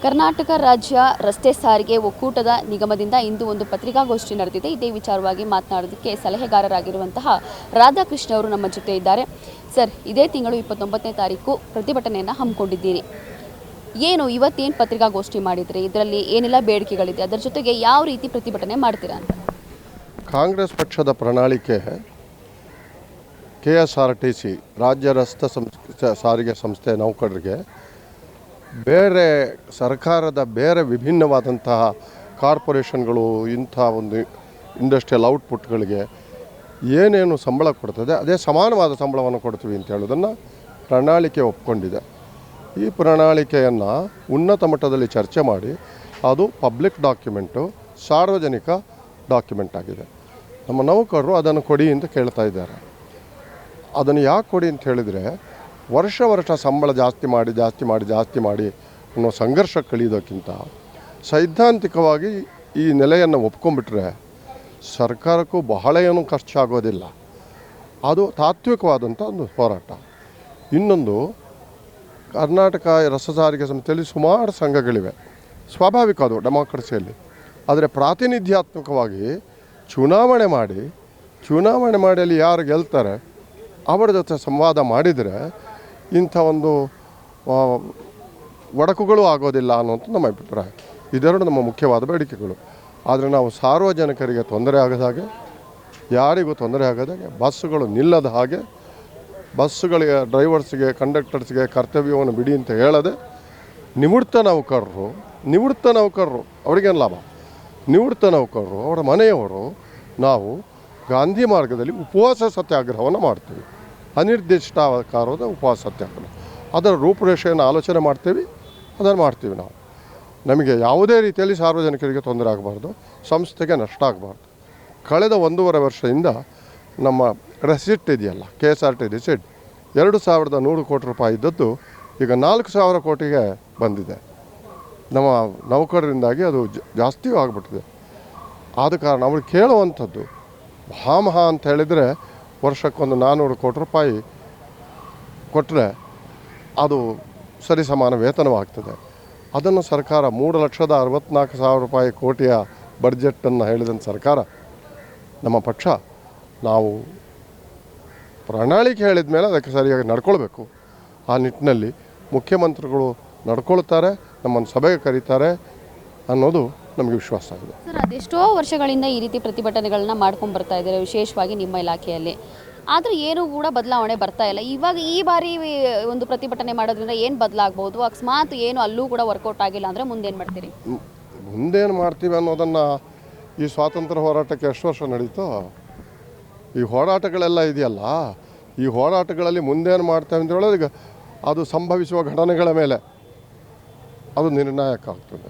ಕರ್ನಾಟಕ ರಾಜ್ಯ ರಸ್ತೆ ಸಾರಿಗೆ ಒಕ್ಕೂಟದ ನಿಗಮದಿಂದ ಇಂದು ಒಂದು ಪತ್ರಿಕಾಗೋಷ್ಠಿ ನಡೆದಿದೆ. ಇದೇ ವಿಚಾರವಾಗಿ ಮಾತನಾಡೋದಕ್ಕೆ ಸಲಹೆಗಾರರಾಗಿರುವಂತಹ ರಾಧಾಕೃಷ್ಣ ಅವರು ನಮ್ಮ ಜೊತೆ ಇದ್ದಾರೆ. ಸರ್, ಇದೇ ತಿಂಗಳು 29ನೇ ತಾರೀಕು ಪ್ರತಿಭಟನೆಯನ್ನು ಹಮ್ಮಿಕೊಂಡಿದ್ದೀರಿ. ಏನು ಇವತ್ತೇನು ಪತ್ರಿಕಾಗೋಷ್ಠಿ ಮಾಡಿದ್ರಿ? ಇದರಲ್ಲಿ ಏನೆಲ್ಲ ಬೇಡಿಕೆಗಳಿದೆ, ಅದರ ಜೊತೆಗೆ ಯಾವ ರೀತಿ ಪ್ರತಿಭಟನೆ ಮಾಡ್ತೀರಾ ಅಂತ? ಕಾಂಗ್ರೆಸ್ ಪಕ್ಷದ ಪ್ರಣಾಳಿಕೆ KSRTC ರಾಜ್ಯ ರಸ್ತೆ ಸಾರಿಗೆ ಸಂಸ್ಥೆ ನೌಕರರಿಗೆ ಬೇರೆ ಸರ್ಕಾರದ ಬೇರೆ ವಿಭಿನ್ನವಾದಂತಹ ಕಾರ್ಪೊರೇಷನ್ಗಳು ಇಂಥ ಒಂದು ಇಂಡಸ್ಟ್ರಿಯಲ್ ಔಟ್ಪುಟ್ಗಳಿಗೆ ಏನೇನು ಸಂಬಳ ಕೊಡ್ತದೆ ಅದೇ ಸಮಾನವಾದ ಸಂಬಳವನ್ನು ಕೊಡ್ತೀವಿ ಅಂತ ಹೇಳೋದನ್ನು ಪ್ರಣಾಳಿಕೆ ಒಪ್ಕೊಂಡಿದೆ. ಈ ಪ್ರಣಾಳಿಕೆಯನ್ನು ಉನ್ನತ ಮಟ್ಟದಲ್ಲಿ ಚರ್ಚೆ ಮಾಡಿ ಅದು ಪಬ್ಲಿಕ್ ಡಾಕ್ಯುಮೆಂಟು, ಸಾರ್ವಜನಿಕ ಡಾಕ್ಯುಮೆಂಟ್ ಆಗಿದೆ. ನಮ್ಮ ನೌಕರರು ಅದನ್ನು ಕೊಡಿ ಅಂತ ಕೇಳ್ತಾ ಇದ್ದಾರೆ. ಅದನ್ನು ಯಾಕೆ ಕೊಡಿ ಅಂತ ಹೇಳಿದರೆ, ವರ್ಷ ಸಂಬಳ ಜಾಸ್ತಿ ಮಾಡಿ ಅನ್ನೋ ಸಂಘರ್ಷ ಕಳೆಯೋದಕ್ಕಿಂತ ಸೈದ್ಧಾಂತಿಕವಾಗಿ ಈ ನೆಲೆಯನ್ನು ಒಪ್ಕೊಂಡ್ಬಿಟ್ರೆ ಸರ್ಕಾರಕ್ಕೂ ಬಹಳ ಏನೂ ಖರ್ಚಾಗೋದಿಲ್ಲ. ಅದು ತಾತ್ವಿಕವಾದಂಥ ಒಂದು ಹೋರಾಟ. ಇನ್ನೊಂದು, ಕರ್ನಾಟಕ ರಸ್ತೆ ಸಾರಿಗೆ ಸಂಸ್ಥೆಯಲ್ಲಿ ಸುಮಾರು ಸಂಘಗಳಿವೆ, ಸ್ವಾಭಾವಿಕ ಅದು ಡೆಮಾಕ್ರಸಿಯಲ್ಲಿ. ಆದರೆ ಪ್ರಾತಿನಿಧ್ಯಾತ್ಮಕವಾಗಿ ಚುನಾವಣೆ ಮಾಡಿ ಅಲ್ಲಿ ಯಾರು ಗೆಲ್ತಾರೆ ಅವರ ಜೊತೆ ಸಂವಾದ ಮಾಡಿದರೆ ಇಂಥ ಒಂದು ಒಡಕುಗಳು ಆಗೋದಿಲ್ಲ ಅನ್ನೋಂಥ ನಮ್ಮ ಅಭಿಪ್ರಾಯ. ಇದೆರಡು ನಮ್ಮ ಮುಖ್ಯವಾದ ಬೇಡಿಕೆಗಳು. ಆದರೆ ನಾವು ಸಾರ್ವಜನಿಕರಿಗೆ ತೊಂದರೆ ಆಗದ ಹಾಗೆ, ಯಾರಿಗೂ ತೊಂದರೆ ಆಗದ ಹಾಗೆ, ಬಸ್ಸುಗಳು ನಿಲ್ಲದ ಹಾಗೆ, ಬಸ್ಸುಗಳಿಗೆ ಡ್ರೈವರ್ಸ್ಗೆ ಕಂಡಕ್ಟರ್ಸ್ಗೆ ಕರ್ತವ್ಯವನ್ನು ಬಿಡಿ ಅಂತ ಹೇಳದೆ ನಿವೃತ್ತ ನೌಕರರು ಅವರಿಗೇನು ಲಾಭ? ನಿವೃತ್ತ ನೌಕರರು, ಅವರ ಮನೆಯವರು, ನಾವು ಗಾಂಧಿ ಮಾರ್ಗದಲ್ಲಿ ಉಪವಾಸ ಸತ್ಯಾಗ್ರಹವನ್ನು ಮಾಡ್ತೀವಿ. ಅನಿರ್ದಿಷ್ಟಾಕಾರದ ಉಪವಾಸ ಸತ್ಯಾಗ್ರಹ. ಅದರ ರೂಪುರೇಷೆಯನ್ನು ಆಲೋಚನೆ ಮಾಡ್ತೀವಿ, ಅದನ್ನು ಮಾಡ್ತೀವಿ ನಾವು. ನಮಗೆ ಯಾವುದೇ ರೀತಿಯಲ್ಲಿ ಸಾರ್ವಜನಿಕರಿಗೆ ತೊಂದರೆ ಆಗಬಾರ್ದು, ಸಂಸ್ಥೆಗೆ ನಷ್ಟ ಆಗಬಾರ್ದು. ಕಳೆದ 1.5 ವರ್ಷದಿಂದ ನಮ್ಮ ರೆಸಿಟ್ ಇದೆಯಲ್ಲ, KSRTC ರೆಸಿಟ್ 2100 ಕೋಟಿ ರೂಪಾಯಿ ಇದ್ದದ್ದು ಈಗ 4000 ಕೋಟಿಗೆ ಬಂದಿದೆ. ನಮ್ಮ ನೌಕರರಿಂದಾಗಿ ಅದು ಜಾಸ್ತಿಯೂ ಆಗಿಬಿಟ್ಟಿದೆ. ಆದ ಕಾರಣ ಅವ್ರು ಕೇಳುವಂಥದ್ದು ಮಹಾ ಅಂತ ಹೇಳಿದರೆ ವರ್ಷಕ್ಕೊಂದು 400 ಕೋಟಿ ರೂಪಾಯಿ ಕೊಟ್ಟರೆ ಅದು ಸರಿಸಮಾನ ವೇತನವಾಗ್ತದೆ. ಅದನ್ನು ಸರ್ಕಾರ 3,64,000 ರೂಪಾಯಿ ಕೋಟಿಯ ಬಡ್ಜೆಟನ್ನು ಹೇಳಿದಂಥ ಸರ್ಕಾರ, ನಮ್ಮ ಪಕ್ಷ, ನಾವು ಪ್ರಣಾಳಿಕೆ ಹೇಳಿದ ಮೇಲೆ ಅದಕ್ಕೆ ಸರಿಯಾಗಿ ನಡ್ಕೊಳ್ಬೇಕು. ಆ ನಿಟ್ಟಿನಲ್ಲಿ ಮುಖ್ಯಮಂತ್ರಿಗಳು ನಡ್ಕೊಳ್ತಾರೆ, ನಮ್ಮನ್ನು ಸಭೆಗೆ ಕರೀತಾರೆ ಅನ್ನೋದು ನಮಗೆ ವಿಶ್ವಾಸ ಆಗಿದೆ. ಸರ್, ಅದೆಷ್ಟೋ ವರ್ಷಗಳಿಂದ ಈ ರೀತಿ ಪ್ರತಿಭಟನೆಗಳನ್ನ ಮಾಡ್ಕೊಂಡು ಬರ್ತಾ ಇದ್ದಾರೆ, ವಿಶೇಷವಾಗಿ ನಿಮ್ಮ ಇಲಾಖೆಯಲ್ಲಿ. ಆದರೆ ಏನೂ ಕೂಡ ಬದಲಾವಣೆ ಬರ್ತಾ ಇಲ್ಲ. ಇವಾಗ ಈ ಬಾರಿ ಒಂದು ಪ್ರತಿಭಟನೆ ಮಾಡೋದ್ರಿಂದ ಏನು ಬದಲಾಗ್ಬೋದು? ಅಕಸ್ಮಾತ್ ಏನು ಅಲ್ಲೂ ಕೂಡ ವರ್ಕೌಟ್ ಆಗಿಲ್ಲ ಅಂದರೆ ಮುಂದೇನು ಮಾಡ್ತೀರಿ? ಮುಂದೇನು ಮಾಡ್ತೀವಿ ಅನ್ನೋದನ್ನು ಈ ಸ್ವಾತಂತ್ರ್ಯ ಹೋರಾಟಕ್ಕೆ ಎಷ್ಟು ವರ್ಷ ನಡೀತೋ, ಈ ಹೋರಾಟಗಳೆಲ್ಲ ಇದೆಯಲ್ಲ, ಈ ಹೋರಾಟಗಳಲ್ಲಿ ಮುಂದೇನು ಮಾಡ್ತೇವೆ ಅಂತ ಹೇಳೋದು ಅದು ಸಂಭವಿಸುವ ಘಟನೆಗಳ ಮೇಲೆ ಅದು ನಿರ್ಣಾಯಕ ಆಗ್ತದೆ.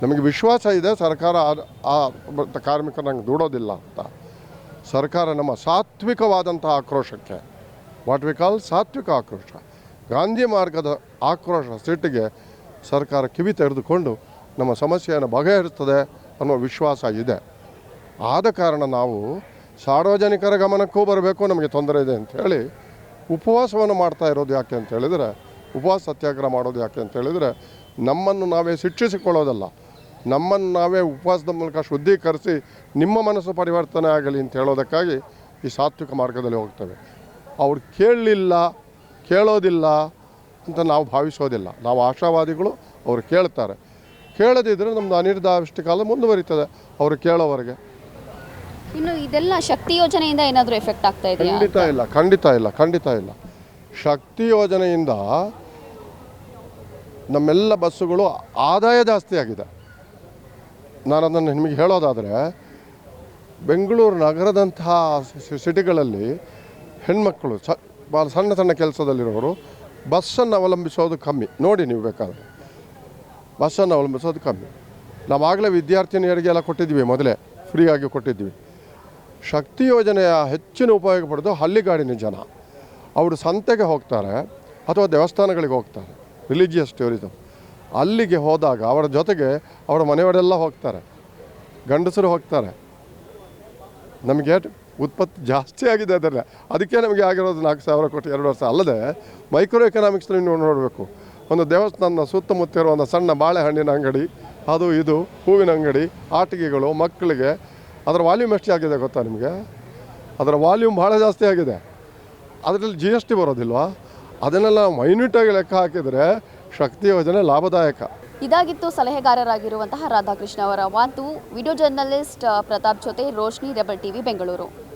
ನಮಗೆ ವಿಶ್ವಾಸ ಇದೆ ಸರ್ಕಾರ ಆ ಕಾರ್ಮಿಕರಂಗೆ ದೂಡೋದಿಲ್ಲ ಅಂತ. ಸರ್ಕಾರ ನಮ್ಮ ಸಾತ್ವಿಕವಾದಂಥ ಆಕ್ರೋಶಕ್ಕೆ, ವಾಟ್ ವಿ ಕಾಲ್ ಸಾತ್ವಿಕ ಆಕ್ರೋಶ, ಗಾಂಧಿ ಮಾರ್ಗದ ಆಕ್ರೋಶ ಸಿಟ್ಟಿಗೆ ಸರ್ಕಾರ ಕಿವಿ ತೆರೆದುಕೊಂಡು ನಮ್ಮ ಸಮಸ್ಯೆಯನ್ನು ಬಗೆಹರಿಸ್ತದೆ ಅನ್ನೋ ವಿಶ್ವಾಸ ಇದೆ. ಆದ ಕಾರಣ ನಾವು ಸಾರ್ವಜನಿಕರ ಗಮನಕ್ಕೂ ಬರಬೇಕು, ನಮಗೆ ತೊಂದರೆ ಇದೆ ಅಂಥೇಳಿ ಉಪವಾಸವನ್ನು ಮಾಡ್ತಾ ಇರೋದು ಯಾಕೆ ಅಂತ ಹೇಳಿದರೆ, ಉಪವಾಸ ಸತ್ಯಾಗ್ರಹ ಮಾಡೋದು ಯಾಕೆ ಅಂತ ಹೇಳಿದರೆ, ನಮ್ಮನ್ನು ನಾವೇ ಶಿಕ್ಷಿಸಿಕೊಳ್ಳೋದಲ್ಲ, ನಮ್ಮನ್ನು ನಾವೇ ಉಪವಾಸದ ಮೂಲಕ ಶುದ್ಧೀಕರಿಸಿ ನಿಮ್ಮ ಮನಸ್ಸು ಪರಿವರ್ತನೆ ಆಗಲಿ ಅಂತ ಹೇಳೋದಕ್ಕಾಗಿ ಈ ಸಾತ್ವಿಕ ಮಾರ್ಗದಲ್ಲಿ ಹೋಗ್ತೇವೆ. ಅವ್ರು ಕೇಳೋದಿಲ್ಲ ಅಂತ ನಾವು ಭಾವಿಸೋದಿಲ್ಲ. ನಾವು ಆಶಾವಾದಿಗಳು. ಅವರು ಕೇಳ್ತಾರೆ. ಕೇಳದಿದ್ದರೆ ನಮ್ಮದು ಅನಿರ್ದಿಷ್ಟ ಕಾಲ ಮುಂದುವರಿತದೆ ಅವರು ಕೇಳೋವರೆಗೆ. ಇನ್ನು ಇದೆಲ್ಲ ಶಕ್ತಿ ಯೋಜನೆಯಿಂದ ಏನಾದರೂ ಎಫೆಕ್ಟ್ ಆಗ್ತಾ ಇದೆ? ಖಂಡಿತ ಇಲ್ಲ. ಶಕ್ತಿ ಯೋಜನೆಯಿಂದ ನಮ್ಮೆಲ್ಲ ಬಸ್ಸುಗಳು ಆದಾಯ ಜಾಸ್ತಿ ಆಗಿದೆ. ನಾನು ಅದನ್ನು ನಿಮಗೆ ಹೇಳೋದಾದರೆ, ಬೆಂಗಳೂರು ನಗರದಂತಹ ಸಿಟಿಗಳಲ್ಲಿ ಹೆಣ್ಮಕ್ಕಳು ಭಾಳ ಸಣ್ಣ ಕೆಲಸದಲ್ಲಿರೋರು ಬಸ್ಸನ್ನು ಅವಲಂಬಿಸೋದು ಕಮ್ಮಿ. ನೋಡಿ, ನೀವು ಬೇಕಾದರೆ ಬಸ್ಸನ್ನು ಅವಲಂಬಿಸೋದು ಕಮ್ಮಿ. ನಾವಾಗಲೇ ವಿದ್ಯಾರ್ಥಿನಿಯರಿಗೆಲ್ಲ ಕೊಟ್ಟಿದ್ವಿ, ಮೊದಲೇ ಫ್ರೀಯಾಗಿ ಕೊಟ್ಟಿದ್ವಿ. ಶಕ್ತಿ ಯೋಜನೆಯ ಹೆಚ್ಚಿನ ಉಪಯೋಗ ಪಡೆದು ಹಳ್ಳಿಗಾಡಿನ ಜನ ಅವರು ಸಂತೆಗೆ ಹೋಗ್ತಾರೆ ಅಥವಾ ದೇವಸ್ಥಾನಗಳಿಗೆ ಹೋಗ್ತಾರೆ, ರಿಲಿಜಿಯಸ್ ಟೂರಿಸಮ್. ಅಲ್ಲಿಗೆ ಹೋದಾಗ ಅವರ ಜೊತೆಗೆ ಅವರ ಮನೆಯವರೆಲ್ಲ ಹೋಗ್ತಾರೆ, ಗಂಡಸರು ಹೋಗ್ತಾರೆ. ನಮಗೆ ಉತ್ಪತ್ತಿ ಜಾಸ್ತಿ ಆಗಿದೆ ಅದಕ್ಕೆ ನಮಗೆ ಆಗಿರೋದು 4,000 ಕೋಟಿ 2 ವರ್ಷ. ಅಲ್ಲದೆ ಮೈಕ್ರೋ ಎಕನಾಮಿಕ್ಸ್ನಲ್ಲಿ ನೀವು ನೋಡಬೇಕು, ಒಂದು ದೇವಸ್ಥಾನದ ಸುತ್ತಮುತ್ತ ಇರೋ ಒಂದು ಸಣ್ಣ ಬಾಳೆಹಣ್ಣಿನ ಅಂಗಡಿ, ಅದು ಇದು ಹೂವಿನ ಅಂಗಡಿ, ಆಟಿಕೆಗಳು ಮಕ್ಕಳಿಗೆ ಅದರ ವಾಲ್ಯೂಮ್ ಎಷ್ಟು ಆಗಿದೆ ಗೊತ್ತಾ ನಿಮಗೆ? ಅದರ ವಾಲ್ಯೂಮ್ ಭಾಳ ಜಾಸ್ತಿ ಆಗಿದೆ. ಅದರಲ್ಲಿ GST ಬರೋದಿಲ್ವಾ? ಅದನ್ನೆಲ್ಲ ಮೈನ್ಯೂಟಾಗಿ ಲೆಕ್ಕ ಹಾಕಿದರೆ ಶಕ್ತಿ ಯೋಜನೆ ಲಾಭದಾಯಕ. ಇದಾಗಿತ್ತು ಸಲಹೆಗಾರರಾಗಿರುವಂತಹ ರಾಧಾಕೃಷ್ಣ ಅವರ ಮಾತು. ವಿಡಿಯೋ ಜರ್ನಲಿಸ್ಟ್ ಪ್ರತಾಪ್ ಜೊತೆ ರೋಶ್ನಿ, ರೆಬಲ್ ಟಿವಿ, ಬೆಂಗಳೂರು.